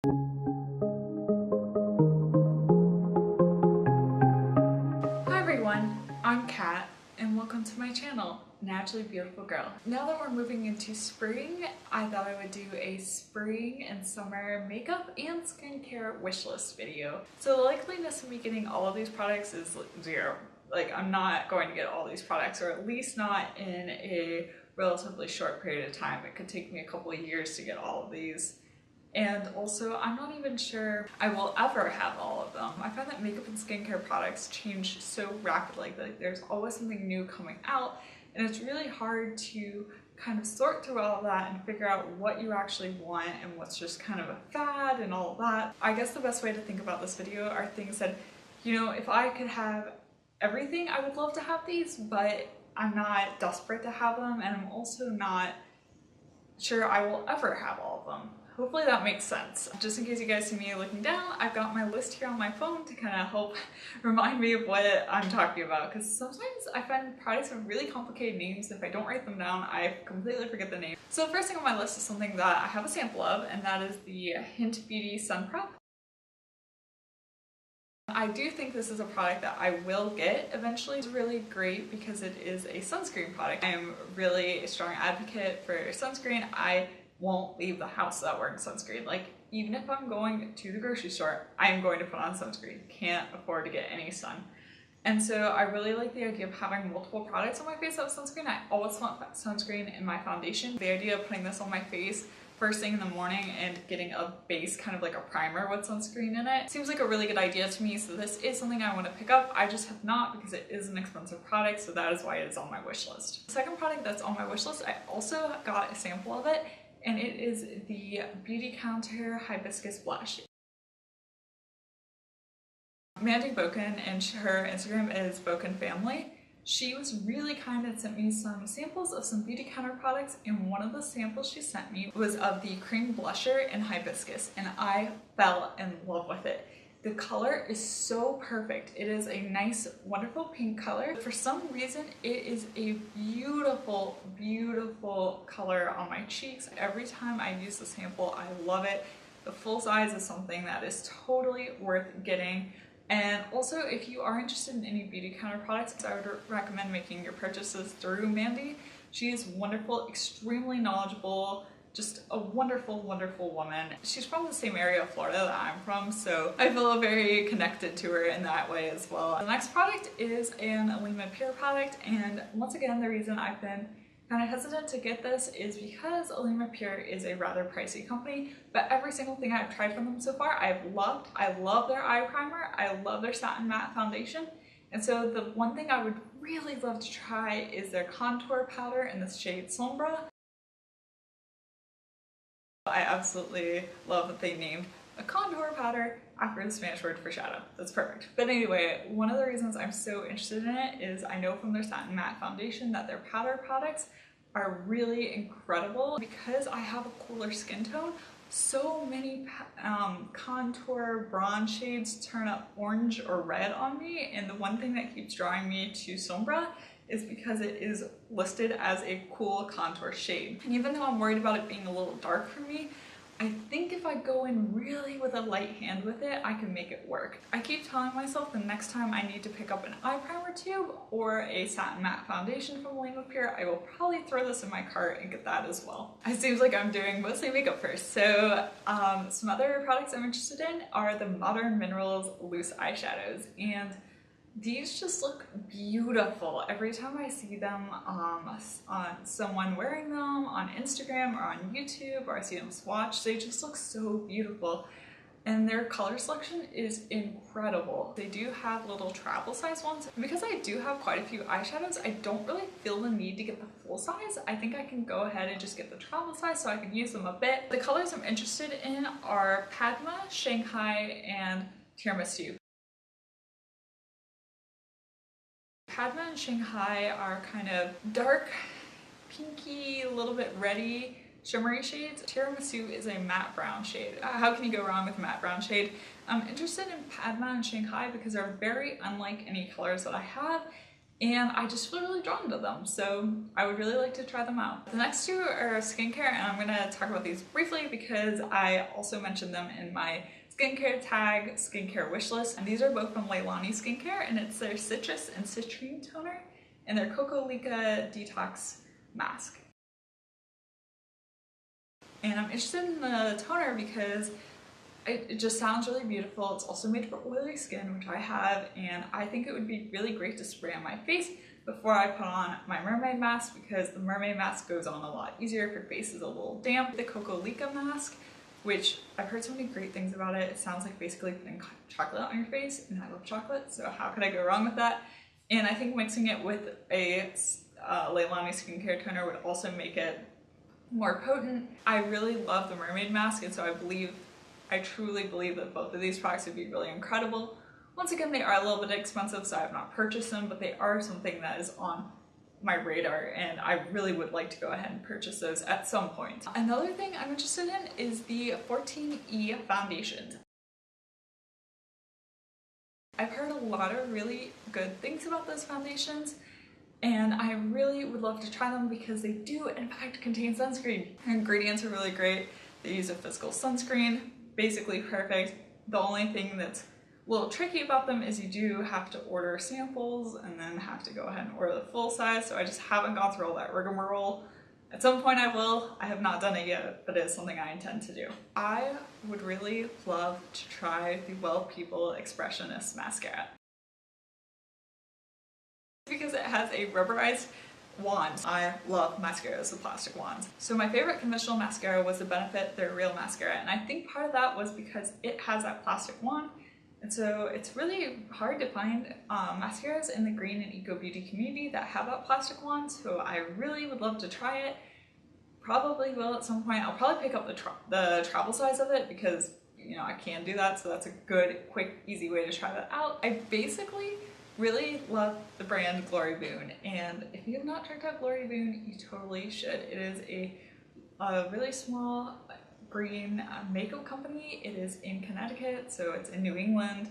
Hi everyone, I'm Kat and welcome to my channel, Naturally Beautiful Girl. Now that we're moving into spring, I thought I would do a spring and summer makeup and skincare wish list video. So the likeliness of me getting all of these products is zero. Like, I'm not going to get all these products, or at least not in a relatively short period of time. It could take me a couple of years to get all of these. And also, I'm not even sure I will ever have all of them. I find that makeup and skincare products change so rapidly. Like, there's always something new coming out, and it's really hard to kind of sort through all of that and figure out what you actually want and what's just kind of a fad and all of that. I guess the best way to think about this video are things that, you know, if I could have everything, I would love to have these, but I'm not desperate to have them, and I'm also not sure I will ever have all of them. Hopefully that makes sense. Just in case you guys see me looking down, I've got my list here on my phone to kind of help remind me of what I'm talking about, because sometimes I find products with really complicated names. If I don't write them down, I completely forget the name. So the first thing on my list is something that I have a sample of, and that is the Hynt Beauty Sun Prep. I do think this is a product that I will get eventually. It's really great because it is a sunscreen product. I am really a strong advocate for sunscreen. I won't leave the house without wearing sunscreen. Like, even if I'm going to the grocery store, I am going to put on sunscreen. Can't afford to get any sun. And so I really like the idea of having multiple products on my face that have sunscreen. I always want sunscreen in my foundation. The idea of putting this on my face first thing in the morning and getting a base, kind of like a primer with sunscreen in it, seems like a really good idea to me. So this is something I want to pick up. I just have not, because it is an expensive product, so that is why it is on my wish list. The second product that's on my wish list, I also got a sample of it, and it is the Beauty Counter Hibiscus Blush. Mandy Boken, and her Instagram is Boken Family. She was really kind and sent me some samples of some Beauty Counter products, and one of the samples she sent me was of the cream blusher in hibiscus, and I fell in love with it. The color is so perfect. It is a nice, wonderful pink color. For some reason, it is a beautiful, beautiful color on my cheeks. Every time I use the sample, I love it. The full size is something that is totally worth getting. And also, if you are interested in any Beauty Counter products, I would recommend making your purchases through Mandy. She is wonderful, extremely knowledgeable, just a wonderful, wonderful woman. She's from the same area of Florida that I'm from, so I feel very connected to her in that way as well. The next product is an Alima Pure product, and once again, the reason I've been kind of hesitant to get this is because Alima Pure is a rather pricey company, but every single thing I've tried from them so far I've loved. I love their eye primer, I love their Satin matte foundation, and so the one thing I would really love to try is their contour powder in the shade Sombra. I absolutely love that they named a contour powder after the Spanish word for shadow. That's perfect. But anyway, one of the reasons I'm so interested in it is I know from their Satin matte foundation that their powder products are really incredible. Because I have a cooler skin tone, so many contour bronze shades turn up orange or red on me, and the one thing that keeps drawing me to Sombra is because it is listed as a cool contour shade. And even though I'm worried about it being a little dark for me, I think if I go in really with a light hand with it, I can make it work. I keep telling myself the next time I need to pick up an eye primer tube or a Satin matte foundation from Alima Pure, I will probably throw this in my cart and get that as well. It seems like I'm doing mostly makeup first. So some other products I'm interested in are the Modern Minerals loose eyeshadows, and these just look beautiful. Every time I see them on someone wearing them on Instagram or on YouTube, or I see them swatched, they just look so beautiful. And their color selection is incredible. They do have little travel size ones. And because I do have quite a few eyeshadows, I don't really feel the need to get the full size. I think I can go ahead and just get the travel size so I can use them a bit. The colors I'm interested in are Padma, Shanghai, and Tiramisu. Padma and Shanghai are kind of dark, pinky, a little bit reddy, shimmery shades. Tiramisu is a matte brown shade. How can you go wrong with a matte brown shade? I'm interested in Padma and Shanghai because they're very unlike any colors that I have, and I just feel really drawn to them, so I would really like to try them out. The next two are skincare, and I'm going to talk about these briefly because I also mentioned them in my skincare tag, skincare wish list, and these are both from Leilani Skincare, and it's their citrus and citrine toner and their Cocolica detox mask. And I'm interested in the toner because it just sounds really beautiful. It's also made for oily skin, which I have, and I think it would be really great to spray on my face before I put on my mermaid mask, because the mermaid mask goes on a lot easier if your face is a little damp. The Cocolica mask, which I've heard so many great things about it. It sounds like basically putting chocolate on your face, and I love chocolate, so how could I go wrong with that? And I think mixing it with a Leilani skincare toner would also make it more potent. I really love the mermaid mask, and so I truly believe that both of these products would be really incredible. Once again, they are a little bit expensive, so I have not purchased them, but they are something that is on my radar, and I really would like to go ahead and purchase those at some point. Another thing I'm interested in is the 14E foundations. I've heard a lot of really good things about those foundations, and I really would love to try them because they do in fact contain sunscreen. Their ingredients are really great. They use a physical sunscreen, basically perfect. The only thing that's a little tricky about them is you do have to order samples and then have to go ahead and order the full size, so I just haven't gone through all that rigmarole. At some point I will. I have not done it yet, but it is something I intend to do. I would really love to try the Well People Expressionist mascara because it has a rubberized wand. I love mascaras with plastic wands. So my favorite conventional mascara was the Benefit Their Real Mascara, and I think part of that was because it has that plastic wand, and so it's really hard to find mascaras in the green and eco beauty community that have that plastic wand, so I really would love to try it. Probably will at some point. I'll probably pick up the travel size of it because, you know, I can do that, so that's a good, quick, easy way to try that out. I basically really love the brand Glory Boon, and if you have not checked out Glory Boon, you totally should. It is a really small green makeup company. It is in Connecticut, so it's in New England,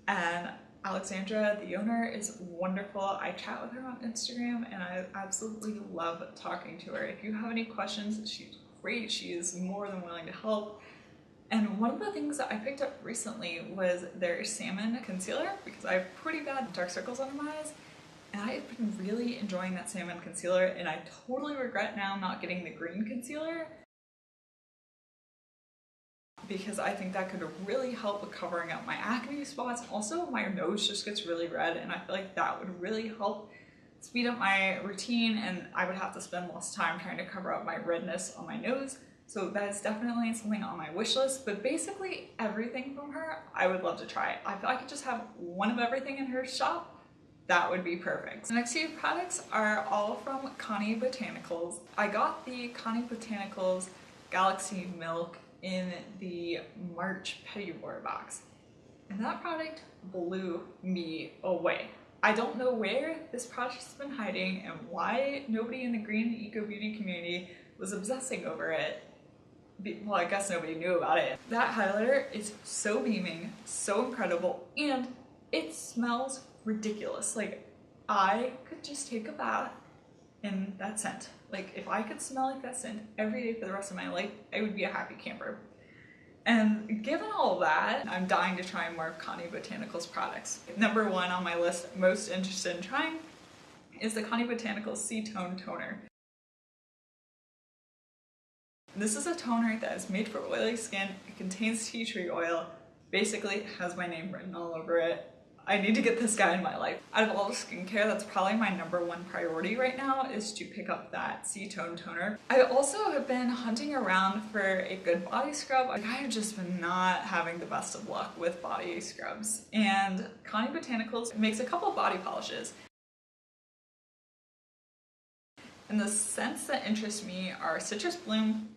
and Alexandra, the owner, is wonderful. I chat with her on Instagram and I absolutely love talking to her. If you have any questions, she's great. She is more than willing to help. And one of the things that I picked up recently was their Salmon concealer, because I have pretty bad dark circles under my eyes, and I have been really enjoying that Salmon concealer, and I totally regret now not getting the green concealer because I think that could really help with covering up my acne spots. Also, my nose just gets really red, and I feel like that would really help speed up my routine, and I would have to spend less time trying to cover up my redness on my nose. So that is definitely something on my wish list, but basically everything from her I would love to try. I feel I could just have one of everything in her shop. That would be perfect. The next few products are all from Kani Botanicals. I got the Kani Botanicals Galaxy Milk in the March Petitboard box, and that product blew me away. I don't know where this product has been hiding and why nobody in the green and eco beauty community was obsessing over it. Well, I guess nobody knew about it. That highlighter is so beaming, so incredible, and it smells ridiculous. Like, I could just take a bath in that scent. Like, if I could smell like that scent every day for the rest of my life, I would be a happy camper. And given all that, I'm dying to try more of Kani Botanicals products. Number one on my list, most interested in trying, is the Kani Botanicals C-Tone Toner. This is a toner that is made for oily skin. It contains tea tree oil. Basically, it has my name written all over it. I need to get this guy in my life. Out of all the skincare, that's probably my #1 priority right now, is to pick up that C-Tone toner. I also have been hunting around for a good body scrub. I have just been not having the best of luck with body scrubs. And Kani Botanicals makes a couple body polishes. And the scents that interest me are Citrus Bloom.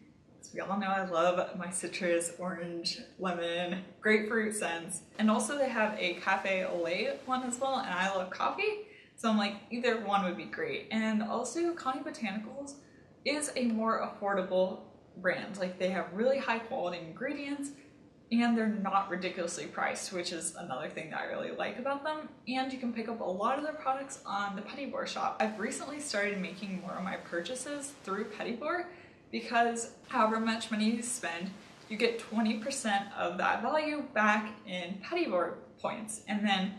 As we all know, I love my citrus, orange, lemon, grapefruit scents. And also they have a cafe au lait one as well, and I love coffee, so I'm like, either one would be great. And also Kani Botanicals is a more affordable brand. Like, they have really high quality ingredients, and they're not ridiculously priced, which is another thing that I really like about them. And you can pick up a lot of their products on the Petit Bour shop. I've recently started making more of my purchases through Petit Bour because however much money you spend, you get 20% of that value back in Petit Bour points. And then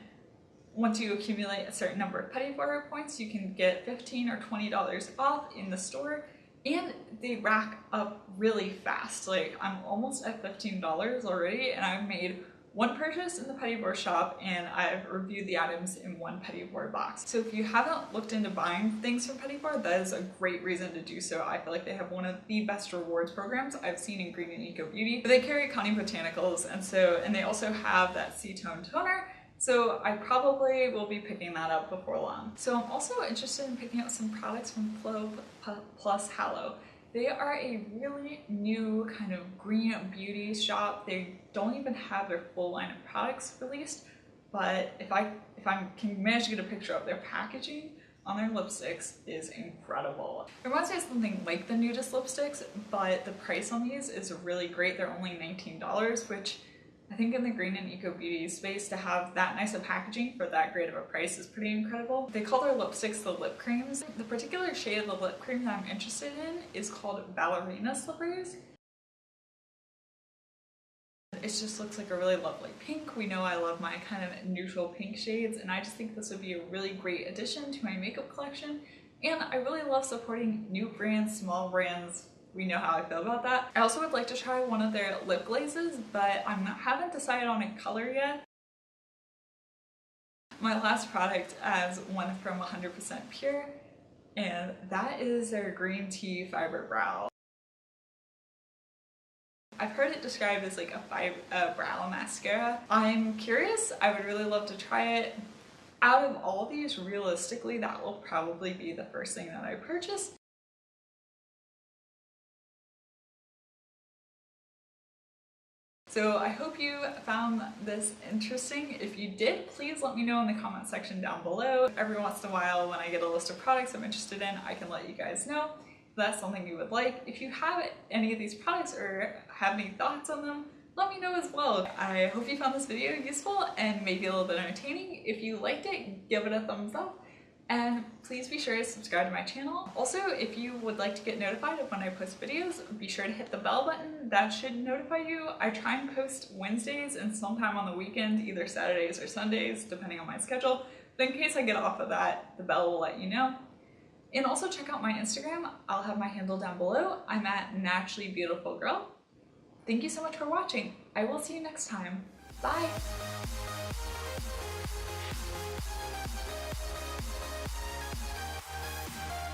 once you accumulate a certain number of Petit Bour points, you can get $15 or $20 off in the store. And they rack up really fast. Like, I'm almost at $15 already, and I've made one purchase in the Petit Bour shop, and I've reviewed the items in one Petit Bour box. So if you haven't looked into buying things from Petit Bour, that is a great reason to do so. I feel like they have one of the best rewards programs I've seen in Green and Eco Beauty. They carry Kani Botanicals, and they also have that C-tone toner. So I probably will be picking that up before long. So I'm also interested in picking up some products from Flow Plus Hallow. They are a really new kind of green beauty shop. They don't even have their full line of products released, but if I can manage to get a picture of their packaging on their lipsticks is incredible. It reminds me of something like the Nudist lipsticks, but the price on these is really great. They're only $19, which I think in the green and eco beauty space, to have that nice of packaging for that great of a price is pretty incredible. They call their lipsticks the lip creams. The particular shade of the lip cream that I'm interested in is called Ballerina Slippers. It just looks like a really lovely pink. We know I love my kind of neutral pink shades, and I just think this would be a really great addition to my makeup collection. And I really love supporting new brands, small brands. We know how I feel about that. I also would like to try one of their lip glazes, but I haven't decided on a color yet. My last product is one from 100% Pure, and that is their green tea fiber brow. I've heard it described as like a brow mascara. I'm curious. I would really love to try it. Out of all these, realistically, that will probably be the first thing that I purchase. So I hope you found this interesting. If you did, please let me know in the comment section down below. Every once in a while when I get a list of products I'm interested in, I can let you guys know if that's something you would like. If you have any of these products or have any thoughts on them, let me know as well. I hope you found this video useful and maybe a little bit entertaining. If you liked it, give it a thumbs up. And please be sure to subscribe to my channel. Also, if you would like to get notified of when I post videos, be sure to hit the bell button. That should notify you. I try and post Wednesdays and sometime on the weekend, either Saturdays or Sundays, depending on my schedule. But in case I get off of that, the bell will let you know. And also check out my Instagram. I'll have my handle down below. I'm at naturallybeautifulgirl. Thank you so much for watching. I will see you next time. Bye!